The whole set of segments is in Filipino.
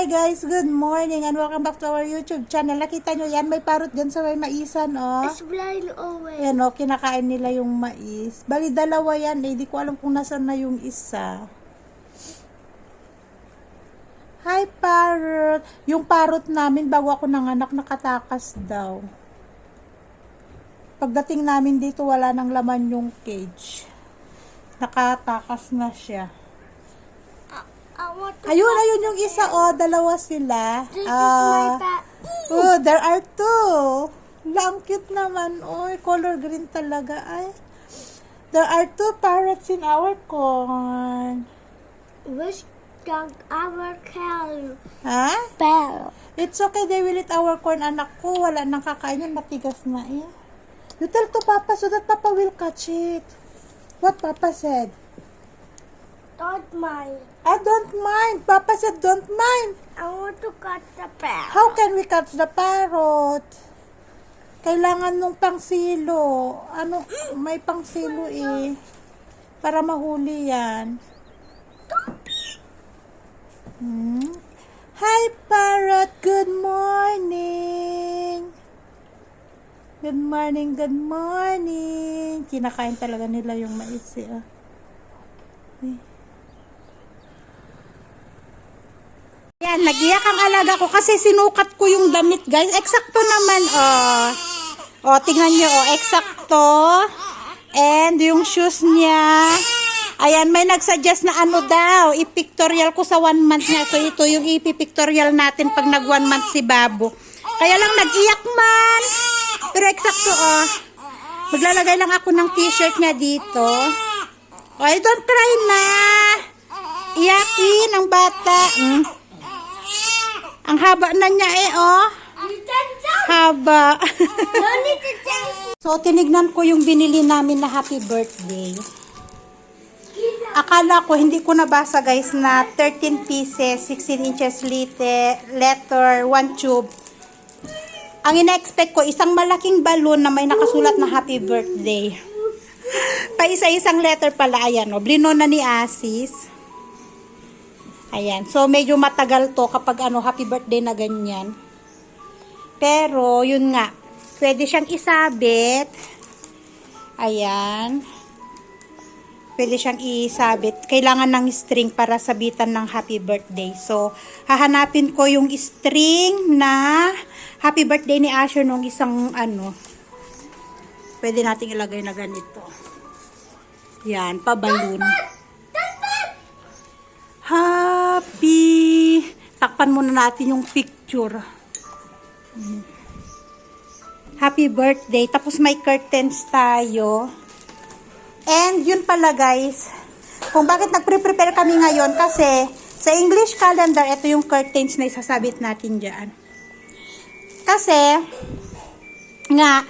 guys, good morning and welcome back to our YouTube channel. Nakita nyo yan, may parrot dyan sa may maisan, oh. It's flying away. Yan, oh, kinakain nila yung mais. Bali, dalawa yan, eh. Di ko alam kung nasan na yung isa. Hi, parrot. Yung parrot namin, bago ako nanganak, nakatakas daw. Pagdating namin dito, wala nang laman yung cage. Nakatakas na siya. Ayun yung isa, oh, dalawa sila. This is my pet. Oh, there are two. Ang cute naman, oh, color green talaga, ay. There are two parrots in our corn. Which dog our cow? Ha? Parrot. It's okay, they will eat our corn, anak ko. Wala nang kakain yan, matigas na, eh. You tell to Papa so that Papa will catch it. What Papa said? Don't mind. I don't mind. Papa said don't mind. I want to catch the parrot. How can we catch the parrot? Kailangan nung pangsilo. Ano, may pangsilo eh. Para mahuli yan. Hi parrot, good morning. Good morning, good morning. Kinakain talaga nila yung mais eh. Yan, nag-iyak ang alaga ko kasi sinukat ko yung damit, guys. Eksakto naman, oh. Oh, tingnan nyo, oh, eksakto. And yung shoes niya. Ayan, may nagsuggest na ano daw, i-pictorial ko sa 1 month niya. So, ito yung i-pictorial natin pag nag 1 month si Babo. Kaya lang nag-iyak man. Pero eksakto, oh. Maglalagay lang ako ng t-shirt niya dito. Oh, don't cry na. Iyakin ang bata. Ang haba na niya eh, oh. Haba. So, tinignan ko yung binili namin na happy birthday. Akala ko, hindi ko nabasa guys, na 13 pieces, 16 inches letter, 1 tube. Ang ina-expect ko, isang malaking balloon na may nakasulat na happy birthday. Pa isa-isang letter pala, ayan, oh. Blino na ni Asis. Ayan. So, medyo matagal to kapag ano, happy birthday na ganyan. Pero, yun nga. Pwede siyang isabit. Ayan. Pwede siyang isabit. Kailangan ng string para sabitan ng happy birthday. So, hahanapin ko yung string na happy birthday ni Asher nung isang ano. Pwede nating ilagay na ganito. Yan, pa-balloon. Happy. Takpan muna natin yung picture. Happy birthday. Tapos may curtains tayo. And yun pala guys. Kung bakit nagpre-prepare kami ngayon. Kasi sa English calendar, ito yung curtains na isasabit natin dyan. Kasi nga,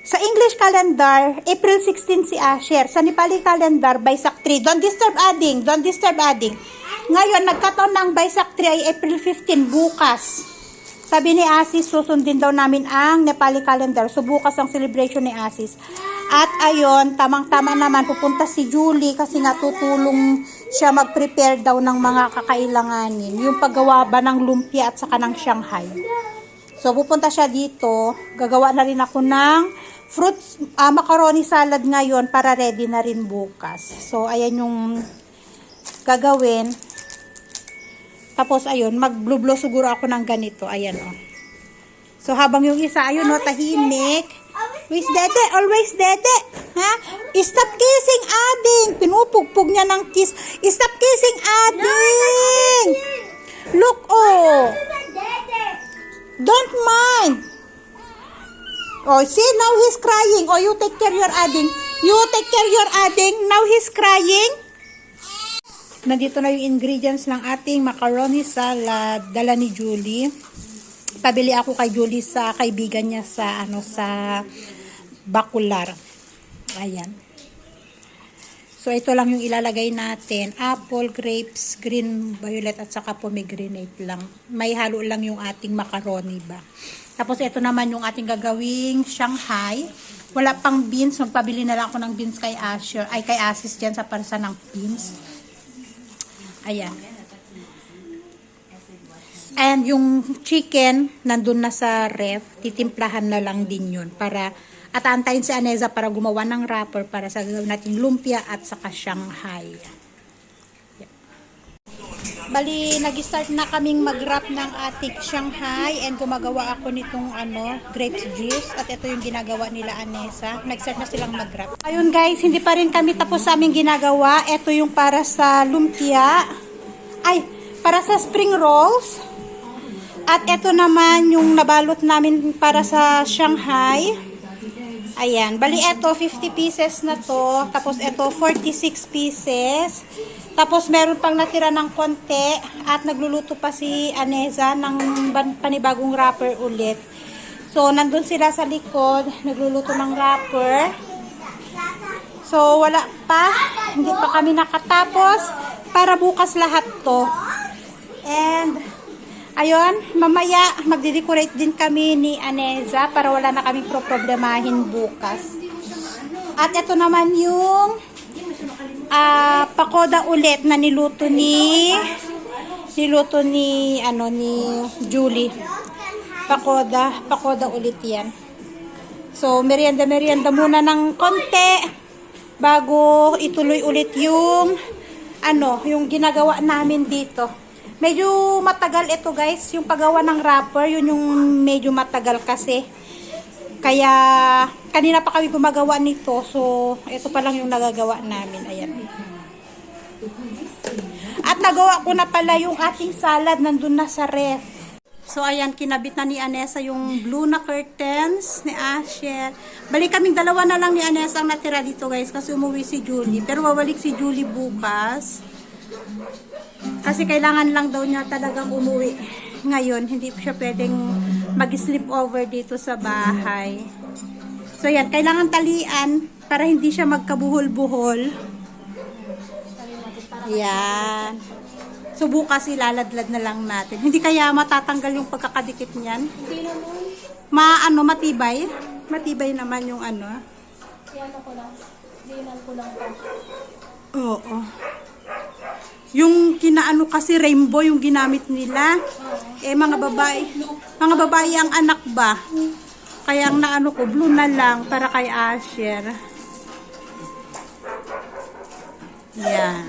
sa English calendar, April 16 si Asher. Sa Nepali calendar, Baisak 3. Don't disturb adding. Don't disturb adding. Ngayon, nagkataon ng Baisak 3 ay April 15, bukas. Sabi ni Asis, susundin daw namin ang Nepali calendar. So, bukas ang celebration ni Asis. At ayon, tamang-tama naman, pupunta si Julie kasi nga tutulong siya mag-prepare daw ng mga kakailanganin. Yung paggawa ba ng lumpia at saka ng Shanghai. So, pupunta siya dito. Gagawa na rin ako ng fruits, macaroni salad ngayon para ready na rin bukas. So, ayan yung gagawin. Tapos, ayun, mag-blue-blue siguro ako ng ganito. Ayan, oh. So, habang yung isa, ayun, oh, tahimik. Always dede, always dede. Ha? Stop kissing, Ading. Pinupugpug niya ng kiss. Stop kissing, Ading. Look, oh. Don't mind. Oh, see, now he's crying. Oh, you take care your Ading. You take care your Ading. Now he's crying. Nandito na yung ingredients ng ating macaroni salad. Dala ni Julie. Pabili ako kay Julie sa kaibigan niya sa ano sa Bakular. Ayan. So ito lang yung ilalagay natin. Apple, grapes, green, violet at saka pomegranate lang. May halo lang yung ating macaroni ba. Tapos ito naman yung ating gagawing Shanghai. Wala pang beans. Magpabili na lang ako ng beans kay Asher. Ay kay Asis dyan sa parsa ng beans. Ayan. And yung chicken, nandun na sa ref, titimplahan na lang din yun para at antayin si Aneza para gumawa ng wrapper para sa gawin nating lumpia at saka Shanghai. Bali, nag-start na kaming mag-wrap ng ating Shanghai and gumagawa ako nitong grapes juice at ito yung ginagawa nila Anessa. Nag-start na silang mag-wrap. Ayun guys, hindi pa rin kami tapos sa aming ginagawa. Ito yung para sa lumpia. Ay, para sa spring rolls. At ito naman yung nabalot namin para sa Shanghai. Ayan, bali ito 50 pieces na to. Tapos ito 46 pieces. Tapos meron pang natira ng konti at nagluluto pa si Aneza ng panibagong wrapper ulit. So, nandun sila sa likod, nagluluto ng wrapper. So, wala pa. Hindi pa kami nakatapos para bukas lahat to. And, ayun, mamaya magde-decorate din kami ni Aneza para wala na kaming problemahin bukas. At ito naman yung pakoda ulit na niluto ni Julie. Pakoda ulit yan. So, merienda muna ng konti bago ituloy ulit yung yung ginagawa namin dito. Medyo matagal ito guys, yung paggawa ng wrapper, yun yung medyo matagal kasi. Kaya, kanina pa kami gumagawa nito. So, ito pa lang yung nagagawa namin. Ayan. At nagawa ko na pala yung ating salad. Nandun na sa ref. So, ayan. Kinabit na ni Anessa yung blue na curtains ni Asher. Balik kaming dalawa na lang ni Anessa ang natira dito guys. Kasi umuwi si Julie. Pero babalik si Julie bukas. Kasi kailangan lang daw niya talagang umuwi. Ngayon, hindi siya pwedeng mag-sleep over dito sa bahay. So, yan. Kailangan talian para hindi siya magkabuhol-buhol. Yan. So, bukas ilaladlad na lang natin. Hindi kaya matatanggal yung pagkakadikit niyan? Hindi naman. Matibay? Matibay naman yung Yan ko lang. Dinan ko lang pa. Oo. Yung kasi rainbow yung ginamit nila. Mga babae ang anak ba? Kaya ang ko, blue na lang para kay Asher. Yan.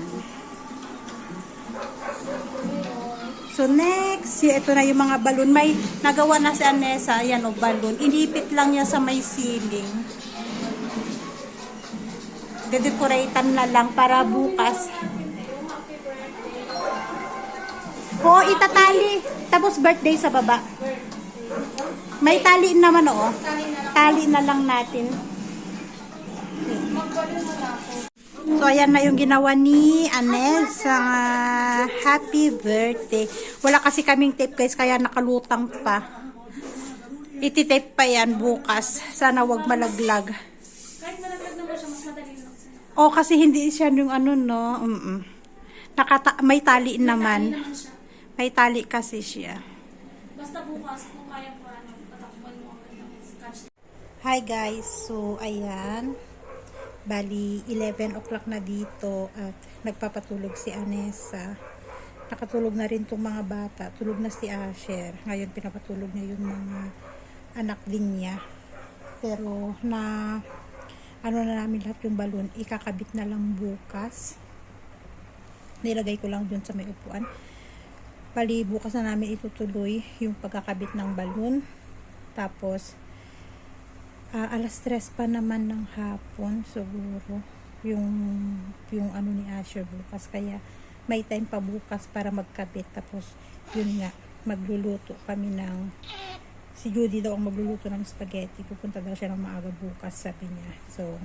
So next, ito na yung mga balon. May nagawa na si Anessa, ayan balon. Inipit lang niya sa may ceiling. Dedecoratean na lang para bukas. Itatali. Tapos birthday sa baba. May tali naman Tali na lang natin. So, ayan na yung ginawa ni Anez sa happy birthday. Wala kasi kaming tape guys, kaya nakalutang pa. Iti-tape pa yan bukas. Sana wag malaglag. Kahit malaglag naman siya, mas madali lang siya. Kasi hindi siya yung may tali naman. May tali kasi siya. Basta bukas, kung kaya po, patakbuhan mo ang scotch. Hi guys, so ayan. Bali, 11 o'clock na dito at nagpapatulog si Anessa. Nakatulog na rin tong mga bata. Tulog na si Asher. Ngayon pinapatulog niya yung mga anak din niya. Pero na namin lahat yung balon. Ikakabit na lang bukas. Nilagay ko lang dun sa may upuan. Bali, bukas na namin itutuloy yung pagkakabit ng balon. Tapos, alas 3 pa naman ng hapon siguro yung ni Asher bukas. Kaya, may time pa bukas para magkabit. Tapos, yun nga, magluluto kami si Judy daw ang magluluto ng spaghetti. Pupunta daw siya ng maaga bukas, sabi niya. So,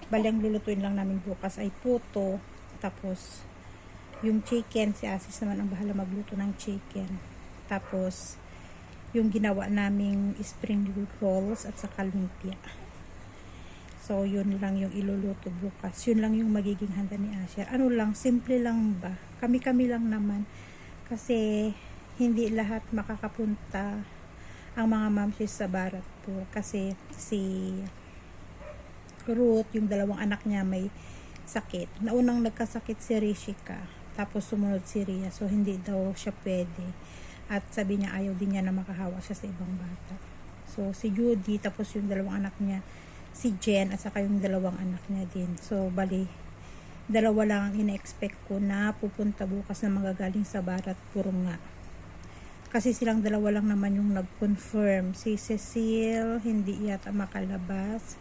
bali ang lulutuin lang namin bukas ay puto. Tapos, yung chicken, si Asis naman ang bahala magluto ng chicken. Tapos, yung ginawa naming spring rolls at saka lumpia. So, yun lang yung iluluto bukas. Yun lang yung magiging handa ni Asher. Simple lang ba? Kami-kami lang naman. Kasi, hindi lahat makakapunta ang mga mamsis sa Baratpur. Kasi, si Ruth, yung dalawang anak niya may sakit. Naunang nagkasakit si Rishika. Tapos sumunod si Ria. So, hindi daw siya pwede. At sabi niya ayaw din niya na makahawa siya sa ibang bata. So si Judy, tapos yung dalawang anak niya, si Jen, at saka yung dalawang anak niya din. So bali, dalawa lang ang ina-expect ko na pupunta bukas na magagaling sa Barat Puro nga. Kasi silang dalawa lang naman yung nag-confirm. Si Cecile, hindi yata makalabas.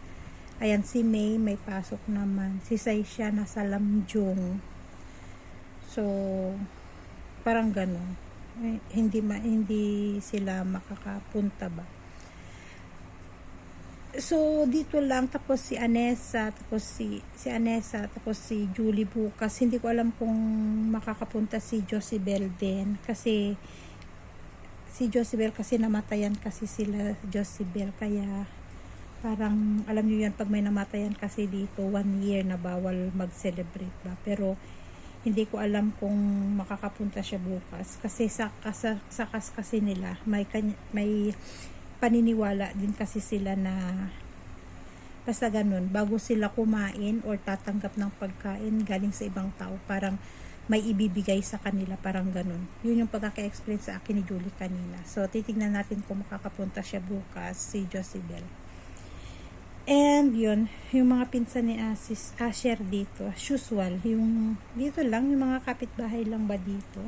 Ayan, si May, may pasok naman. Si Saisha, nasa Lamjung. So, parang gano'n. Hindi sila makakapunta ba. So, dito lang, tapos si Anessa, tapos si Anessa, tapos si Julie bukas. Hindi ko alam kung makakapunta si Josibel din. Kasi, si Josibel kasi namatayan kasi sila Josibel. Kaya, parang, alam niyo yan, pag may namatayan kasi dito, 1 year na bawal mag-celebrate ba. Pero, hindi ko alam kung makakapunta siya bukas. Kasi sa kas kasi nila, may paniniwala din kasi sila na basta ganun, bago sila kumain or tatanggap ng pagkain galing sa ibang tao, parang may ibibigay sa kanila, parang ganun. Yun yung pagkaka-explain sa akin ni Julie kanina. So, titignan natin kung makakapunta siya bukas, si Josibel. And yun, yung mga pinsan ni Asher dito, as usual, yung dito lang, yung mga kapitbahay lang ba dito.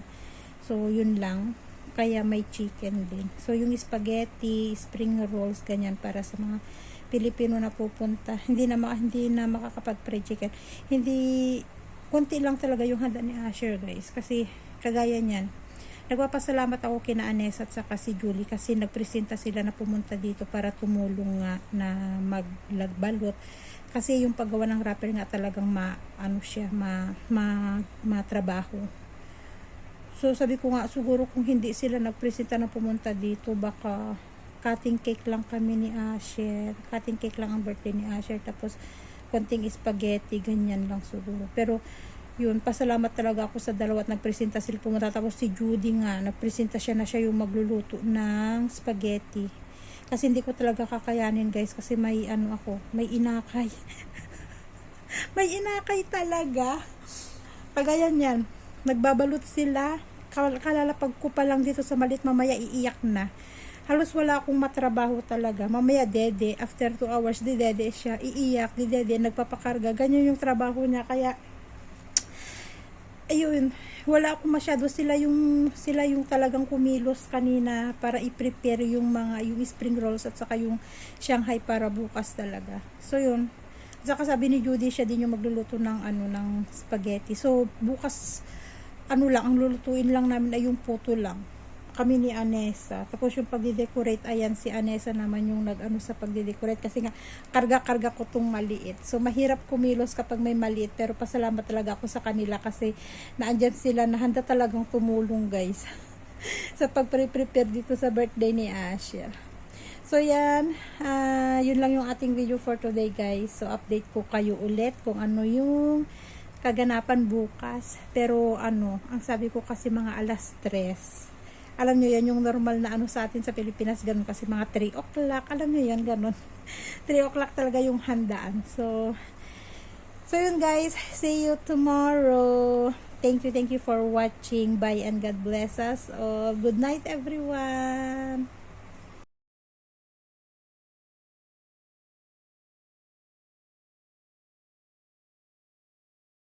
So, yun lang. Kaya may chicken din. So, yung spaghetti, spring rolls, ganyan para sa mga Pilipino na pupunta. Hindi na makakapag-pre-chicken. Konti lang talaga yung handa ni Asher, guys. Kasi, kagaya niyan. Nagpapasalamat ako kina Anessa at saka si Julie kasi nagpresenta sila na pumunta dito para tumulong nga na maglagbalot. Kasi yung paggawa ng wrapper nga talagang matrabaho. So sabi ko nga, siguro kung hindi sila nagpresenta na pumunta dito, baka cutting cake lang kami ni Asher. Cutting cake lang ang birthday ni Asher. Tapos konting spaghetti, ganyan lang siguro. Pero yun, pasalamat talaga ako sa dalawa at nagpresenta sila pumunta. Tapos si Judy nga, nagpresenta siya na siya yung magluluto ng spaghetti. Kasi hindi ko talaga kakayanin, guys. Kasi may may inakay. May inakay talaga. Kagaya niyan, nagbabalot sila. Kalalapag ko pa lang dito sa malit, mamaya iiyak na. Halos wala akong matrabaho talaga. Mamaya dede, after 2 hours, dede siya, iiyak, dede, nagpapakarga. Ganyan yung trabaho niya. Kaya, ayun, wala akong masyado, sila yung talagang kumilos kanina para i-prepare yung spring rolls at saka yung Shanghai para bukas talaga. So yun. Saka sabi ni Judy, siya din yung magluluto ng spaghetti. So bukas ang lulutuin lang namin ay yung puto lang. Kami ni Anessa. Tapos yung pagde-decorate, ayan si Anessa naman yung sa pagde-decorate kasi nga karga-karga ko tong maliit. So mahirap kumilos kapag may maliit, pero pasalamat talaga ako sa kanila kasi naandyan sila na handa talagang tumulong, guys. Sa pag-prepare dito sa birthday ni Asher. So yan, yun lang yung ating video for today, guys. So update ko kayo ulit kung ano yung kaganapan bukas. Pero ang sabi ko kasi mga alas 3. Alam nyo yan, yung normal na sa atin sa Pilipinas, ganun kasi mga 3 o'clock. Alam nyo yan, ganun. 3 o'clock talaga yung handaan. So yun, guys. See you tomorrow. Thank you for watching. Bye and God bless us all. Good night, everyone.